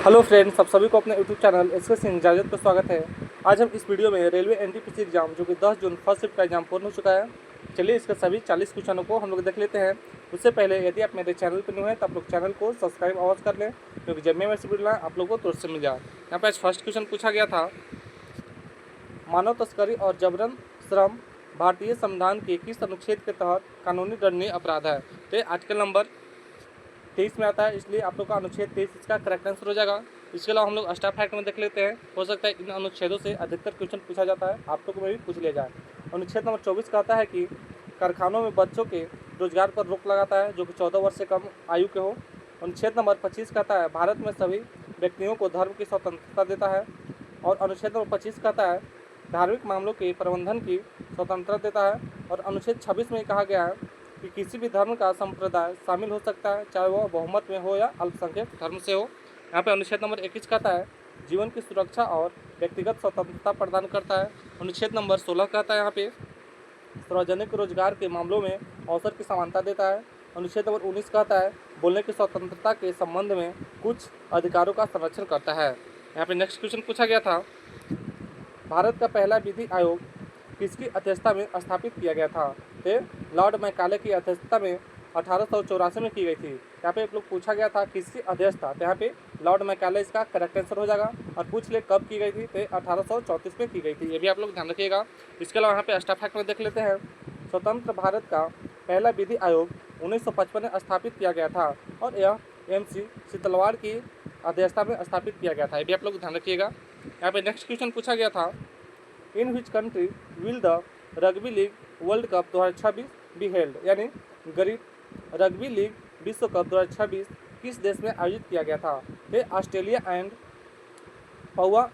Hello friends, आप सभी को अपने यूट्यूब चैनल एसके सिंह इजाजत पर स्वागत है। आज हम इस वीडियो में रेलवे एनटीपीसी एग्जाम जो कि 10 जून फर्स्ट शिफ्ट का एग्जाम पूर्ण हो चुका है, चलिए इसके सभी 40 क्वेश्चनों को हम लोग देख लेते हैं। उससे पहले यदि आप मेरे चैनल पर न्यू हैं तो आप लोग चैनल को सब्सक्राइब अवश्य कर लें, क्योंकि जब मैं वैसे वीडियो आप लोग को तुरंत से मिल जाए। यहाँ पर आज फर्स्ट क्वेश्चन पूछा गया था, मानव तस्करी और जबरन श्रम भारतीय संविधान के किस अनुच्छेद के तहत कानूनी दंडनीय अपराध है। तो आर्टिकल नंबर 23 में आता है, इसलिए आप लोग का अनुच्छेद 23 इसका करेक्ट आंसर हो जाएगा। इसके अलावा हम लोग स्टार फैक्ट में देख लेते हैं, हो सकता है इन अनुच्छेदों से अधिकतर क्वेश्चन पूछा जाता है, आप लोग में भी पूछ लिया जाए। अनुच्छेद नंबर 24 कहता है कि कारखानों में बच्चों के रोजगार पर रोक लगाता है जो कि 14 वर्ष से कम आयु के हो। अनुच्छेद नंबर 25 कहता है भारत में सभी व्यक्तियों को धर्म की स्वतंत्रता देता है। और अनुच्छेद नंबर 25 कहता है धार्मिक मामलों के प्रबंधन की स्वतंत्रता देता है। और अनुच्छेद 26 में कहा गया है कि किसी भी धर्म का संप्रदाय शामिल हो सकता है, चाहे वह बहुमत में हो या अल्पसंख्यक धर्म से हो। यहाँ पे अनुच्छेद नंबर 21 कहता है जीवन की सुरक्षा और व्यक्तिगत स्वतंत्रता प्रदान करता है। अनुच्छेद नंबर 16 कहता है यहाँ पे सार्वजनिक रोजगार के मामलों में अवसर की समानता देता है। अनुच्छेद नंबर 19 कहता है बोलने की स्वतंत्रता के संबंध में कुछ अधिकारों का संरक्षण करता है। यहाँ पे नेक्स्ट क्वेश्चन पूछा गया था, भारत का पहला विधि आयोग किसकी अध्यक्षता में स्थापित किया गया था। तो लॉर्ड मैकाले की अध्यक्षता में 1884 में की गई थी। यहाँ पे एक लोग पूछा गया था किसकी अध्यक्षता, तो यहाँ पे लॉर्ड मैकाले इसका करेक्ट आंसर हो जाएगा। और पूछ ले कब की गई थी, तो 1834 में की गई थी, ये भी आप लोग ध्यान रखिएगा। इसके अलावा यहाँ पे स्टार फैक्ट में देख लेते हैं, स्वतंत्र भारत का पहला विधि आयोग 1955 में स्थापित किया गया था और यह MC शीतलवाड़ की अध्यक्षता में स्थापित किया गया था, ये भी आप लोग ध्यान रखिएगा। यहाँ पे नेक्स्ट क्वेश्चन पूछा गया था, in which country will the rugby league world cup 2026 be held, यानी गरीब रग्बी लीग विश्व कप 2026 किस देश में आयोजित किया गया था। ये Australia and Papua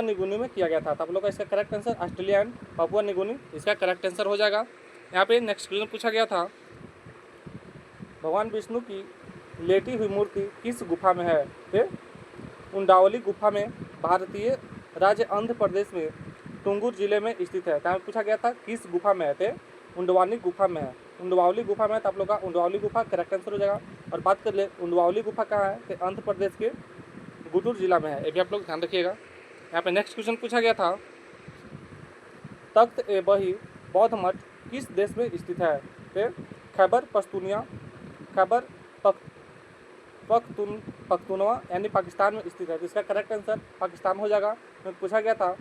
New Guinea में किया गया था। तो आप लोग का इसका correct answer Australia and Papua New Guinea इसका करेक्ट आंसर हो जाएगा। यहाँ पे नेक्स्ट क्वेश्चन पूछा गया था, भगवान विष्णु की लेटी हुई मूर्ति किस गुफा में है। ये उंडावली गुफा में भारतीय राज्य आंध्र प्रदेश में टुंगुर जिले में स्थित है। यहाँ पूछा गया था किस गुफा में है, तो उंडवानी गुफा में है, उंडवावली गुफा में है। तो आप लोग का उंडवावली गुफा करेक्ट आंसर हो जाएगा। और बात कर ले उंडवावली गुफा कहाँ है, तो आंध्र प्रदेश के गुंटूर जिला में है, ये भी आप लोग ध्यान रखिएगा। यहाँ पे नेक्स्ट क्वेश्चन पूछा गया था, तख्त ए बही बौद्ध मठ किस देश में स्थित है। तो खैबर पख्तूनवा यानी पाकिस्तान में स्थित है, जिसका करेक्ट आंसर पाकिस्तान हो जाएगा। तो पूछा गया था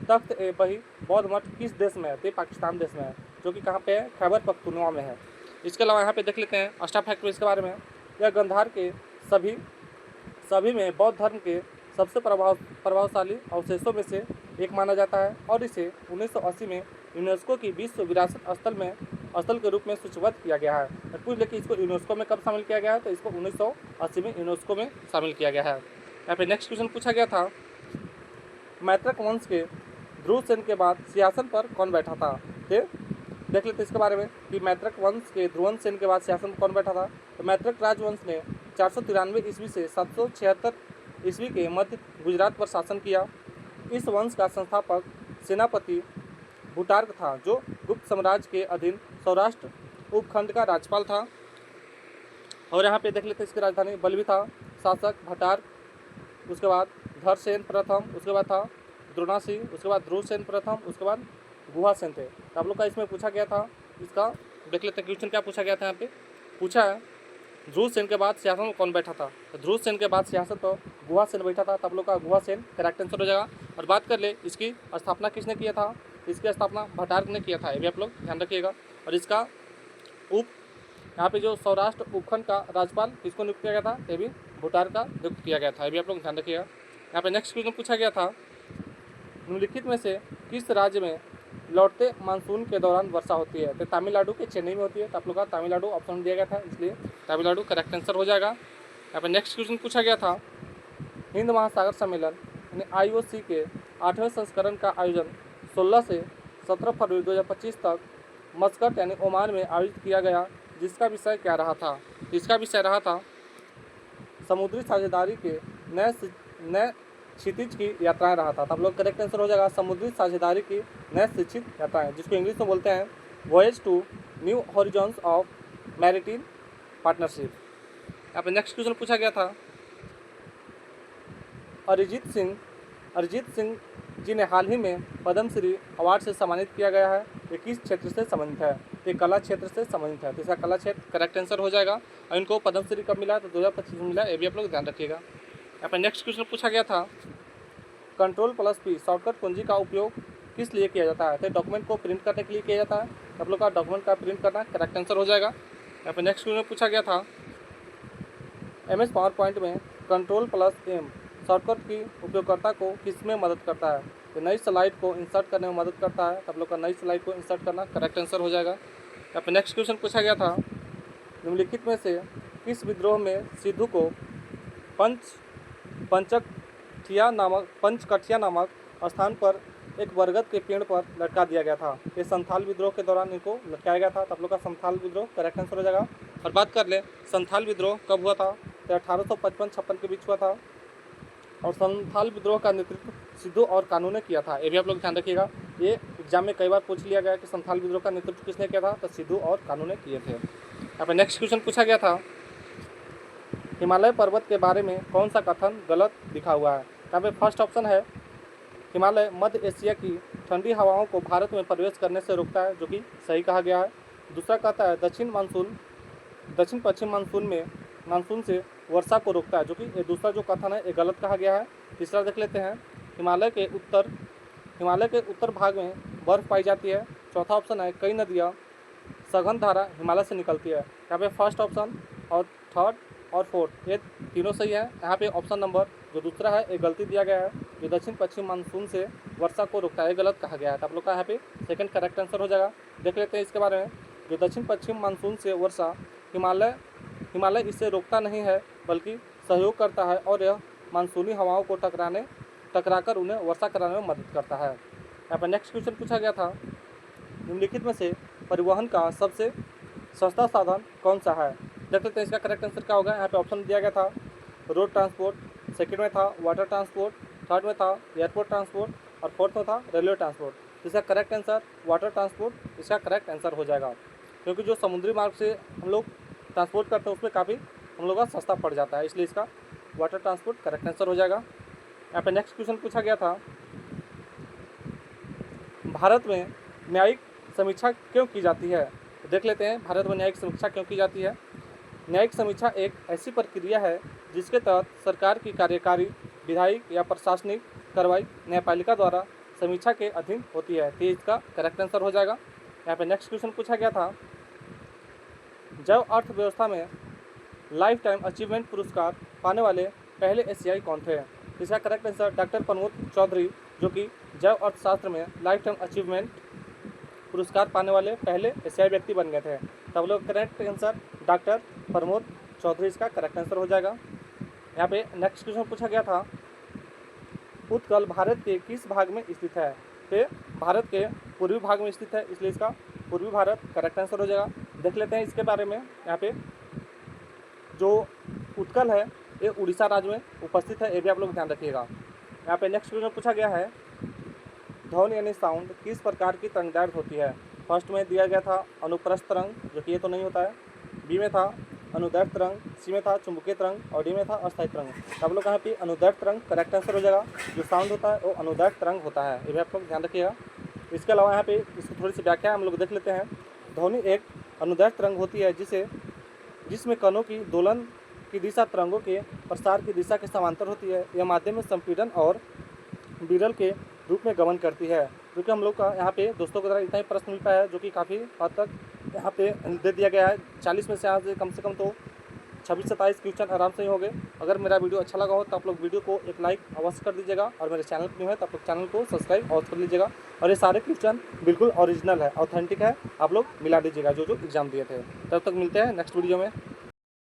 तख्त ए बही बौद्ध मठ किस देश में है, तो पाकिस्तान देश में है, जो कि कहाँ पे है, खैबर पख्तूनवा में है। इसके अलावा यहाँ पे देख लेते हैं स्टार फैक्ट में इसके बारे में, यह गंधार के सभी में बौद्ध धर्म के सबसे प्रभावशाली अवशेषों में से एक माना जाता है और इसे 1980 में यूनेस्को की विश्व विरासत स्थल के रूप में सूचीबद्ध किया गया है। पूछ ले कि इसको यूनेस्को में कब शामिल किया गया है, तो इसको 1980 में यूनेस्को में शामिल किया गया है। यहाँ पे नेक्स्ट क्वेश्चन पूछा गया था, मैत्रक वंश के ध्रुव सेन के बाद सिंहासन पर कौन बैठा था। तो देख लेते इसके बारे में कि मैत्रक वंश के ध्रुवन सेन के बाद सिंहासन पर कौन बैठा था। तो मैत्रक राजवंश ने 493 ईस्वी से 776 ईस्वी के मध्य गुजरात पर शासन किया। इस वंश का संस्थापक सेनापति भूटार्क था, जो गुप्त साम्राज्य के अधीन सौराष्ट्र उपखंड का राज्यपाल था। और यहाँ पे देख लेते इसकी राजधानी बल्लभी था। शासक भटार्क, उसके बाद धरसेन प्रथम, उसके बाद था द्रोणासी, उसके बाद ध्रुवसेन प्रथम, उसके बाद गुहासेन थे। तो आप लोग का इसमें पूछा गया था, इसका देख लेते क्वेश्चन क्या पूछा गया था। यहाँ पे पूछा है ध्रुवसेन के बाद सिंहासन में कौन बैठा था। तो ध्रुवसेन के बाद सिंहासन तो गुहासेन बैठा था, तो आप लोग का गुहासेन करेक्ट आंसर हो जाएगा। और बात कर ले इसकी स्थापना किसने किया था, इसकी स्थापना भटार्क ने किया था, ये भी आप लोग ध्यान रखिएगा। और इसका यहाँ पे जो सौराष्ट्र उपखंड का राज्यपाल किसको नियुक्त किया गया था, ये भी भूटार्क का नियुक्त किया गया था, ये भी आप लोग ध्यान रखिएगा। यहाँ पे नेक्स्ट क्वेश्चन पूछा गया था, निम्नलिखित में से किस राज्य में लौटते मानसून के दौरान वर्षा होती है। तो तमिलनाडु के चेन्नई में होती है। तो आप लोग का तमिलनाडु ऑप्शन दिया गया था, इसलिए तमिलनाडु करेक्ट आंसर हो जाएगा। यहाँ पे नेक्स्ट क्वेश्चन पूछा गया था, हिंद महासागर सम्मेलन यानी IOC के 8वें संस्करण का आयोजन 16 से 17 फरवरी 2025 तक मस्कट यानी ओमान में आयोजित किया गया, जिसका विषय क्या रहा था। इसका विषय रहा था समुद्री साझेदारी के नए क्षितिज की यात्राएं रहा था। तो आप लोग करेक्ट आंसर हो जाएगा समुद्री साझेदारी की नए शिक्षित यात्राएं, जिसको इंग्लिश में बोलते हैं voyage to new horizons of maritime partnership. यहाँ पे नेक्स्ट क्वेश्चन पूछा गया था, अरिजीत सिंह जी ने हाल ही में पद्मश्री अवार्ड से सम्मानित किया गया है। ये किस क्षेत्र से संबंधित है? ये कला क्षेत्र से संबंधित है, तो इसका कला क्षेत्र करेक्ट आंसर हो जाएगा। और इनको पद्मश्री कब मिला? तो 2025 में मिला, ये भी आप लोग ध्यान रखिएगा। यहाँ पर नेक्स्ट क्वेश्चन पूछा गया था, Ctrl+P शॉर्टकट कुंजी का उपयोग किस लिए किया जाता है? तो डॉक्यूमेंट को प्रिंट करने के लिए किया जाता है। आप लोग का डॉक्यूमेंट का प्रिंट करना करेक्ट आंसर हो जाएगा। यहाँ पर नेक्स्ट क्वेश्चन पूछा गया था, MS पावर पॉइंट में Ctrl+M शॉर्टकट की उपयोगकर्ता को किसमें मदद करता है? तो नई स्लाइड को इंसर्ट करने में मदद करता है। आप लोग का नई स्लाइड को इंसर्ट करना करेक्ट आंसर हो जाएगा। यहाँ पर नेक्स्ट क्वेश्चन पूछा गया था, निम्नलिखित में से किस विद्रोह में सिद्धू को पंचकठिया नामक स्थान पर एक बरगद के पेड़ पर लटका दिया गया था? ये संथाल विद्रोह के दौरान इनको लटकाया गया था। तो आप लोग का संथाल विद्रोह करेक्ट आंसर हो जाएगा। और बात कर ले संथाल विद्रोह कब हुआ था? तो 1855-56 के बीच हुआ था। और संथाल विद्रोह का नेतृत्व सिद्धू और कानू ने किया था। ये भी आप लोग ध्यान रखिएगा, ये एग्जाम में कई बार पूछ लिया गया कि संथाल विद्रोह का नेतृत्व किसने किया था? तो सिद्धू और कानू ने किए थे। यहाँ पर नेक्स्ट क्वेश्चन पूछा गया था, हिमालय पर्वत के बारे में कौन सा कथन गलत लिखा हुआ है? यहाँ पे फर्स्ट ऑप्शन है, हिमालय मध्य एशिया की ठंडी हवाओं को भारत में प्रवेश करने से रोकता है, जो कि सही कहा गया है। दूसरा कहता है दक्षिण पश्चिम मानसून से वर्षा को रोकता है, जो कि ये दूसरा जो कथन है ये गलत कहा गया है। तीसरा देख लेते हैं, हिमालय के उत्तर भाग में बर्फ पाई जाती है। चौथा ऑप्शन है, कई नदियाँ सघन धारा हिमालय से निकलती है। यहाँ पे फर्स्ट ऑप्शन और थर्ड और फोर्थ ये तीनों सही है। यहाँ पे ऑप्शन नंबर जो दूसरा है ये गलती दिया गया है, जो दक्षिण पश्चिम मानसून से वर्षा को रोकता है, गलत कहा गया है। तो आप लोग का यहाँ पे सेकंड करेक्ट आंसर हो जाएगा। देख लेते हैं इसके बारे में, जो दक्षिण पश्चिम मानसून से वर्षा हिमालय इससे रोकता नहीं है बल्कि सहयोग करता है, और यह मानसूनी हवाओं को टकराकर उन्हें वर्षा कराने में मदद करता है। यहाँ पर नेक्स्ट क्वेश्चन पूछा गया था, निम्नलिखित में से परिवहन का सबसे सस्ता साधन कौन सा है? देख लेते हैं इसका करेक्ट आंसर क्या होगा। यहाँ पे ऑप्शन दिया गया था, रोड ट्रांसपोर्ट, सेकंड में था वाटर ट्रांसपोर्ट, थर्ड में था एयरपोर्ट ट्रांसपोर्ट, और फोर्थ में था रेलवे ट्रांसपोर्ट। इसका करेक्ट आंसर वाटर ट्रांसपोर्ट इसका करेक्ट आंसर हो जाएगा, क्योंकि जो समुद्री मार्ग से हम लोग ट्रांसपोर्ट करते हैं उसमें काफ़ी हम लोग का सस्ता पड़ जाता है, इसलिए इसका वाटर ट्रांसपोर्ट करेक्ट आंसर हो जाएगा। यहाँ पे नेक्स्ट क्वेश्चन पूछा गया था, भारत में न्यायिक समीक्षा क्यों की जाती है? तो देख लेते हैं भारत में न्यायिक समीक्षा क्यों की जाती है। न्यायिक समीक्षा एक ऐसी प्रक्रिया है जिसके तहत सरकार की कार्यकारी, विधायिक या प्रशासनिक कार्रवाई न्यायपालिका द्वारा समीक्षा के अधीन होती है। तो इसका करेक्ट आंसर हो जाएगा। यहाँ पे नेक्स्ट क्वेश्चन पूछा गया था, जैव अर्थव्यवस्था में लाइफ टाइम अचीवमेंट पुरस्कार पाने वाले पहले एशियाई कौन थे? इसका correct answer doctor Pramod Chaudhary, जो कि जैव अर्थशास्त्र में लाइफ टाइम अचीवमेंट पुरस्कार पाने वाले पहले एशियाई व्यक्ति बन गए थे। तब लोग correct answer doctor Pramod Chaudhary इसका करेक्ट आंसर हो जाएगा। यहाँ पे नेक्स्ट क्वेश्चन पूछा गया था, उत्कल भारत के किस भाग में स्थित है? तो भारत के पूर्वी भाग में स्थित है, इसलिए इसका पूर्वी भारत करेक्ट आंसर हो जाएगा। देख लेते हैं इसके बारे में। यहाँ पे जो उत्कल है ये उड़ीसा राज्य में उपस्थित है, ये भी आप लोग ध्यान रखिएगा। यहाँ पे नेक्स्ट क्वेश्चन पूछा गया है, ध्वनि यानी साउंड किस प्रकार की तरंगदैर्घ्य होती है? फर्स्ट में दिया गया था अनुप्रस्थ तरंग, जो कि ये तो नहीं होता है। बी में था अनुदैर्घ्य तरंग, सी में था चुंबकीय तरंग, और डी में था अस्थायी तरंग। आप लोग यहाँ पे अनुदैर्घ्य तरंग करेक्ट आंसर हो जाएगा। जो साउंड होता है वो अनुदैर्घ्य तरंग होता है, ये भी आप लोग ध्यान रखिएगा। इसके अलावा यहाँ पे इसकी थोड़ी सी व्याख्या हम लोग देख लेते हैं। ध्वनि एक अनुदैर्घ्य तरंग होती है जिसमें कणों की दोलन की दिशा तरंगों के प्रसार की दिशा के समांतर होती है। यह माध्यम में संपीड़न और विरल के रूप में गमन करती है। क्योंकि हम लोग का यहाँ पे दोस्तों के द्वारा इतना ही प्रश्न मिल पाया है, जो कि काफ़ी हद तक यहाँ पे दे दिया गया है। 40 में से यहाँ से कम तो 26-27 क्वेश्चन आराम से ही हो गए। अगर मेरा वीडियो अच्छा लगा हो तो आप लोग वीडियो को एक लाइक अवश्य कर दीजिएगा, और मेरे चैनल पर न्यू है तो आप लोग चैनल को सब्सक्राइब अवश्य कर लीजिएगा। और ये सारे क्वेश्चन बिल्कुल ओरिजिनल है, ऑथेंटिक है, आप लोग मिला दीजिएगा जो एग्जाम दिए थे। तब तक मिलते हैं नेक्स्ट वीडियो में।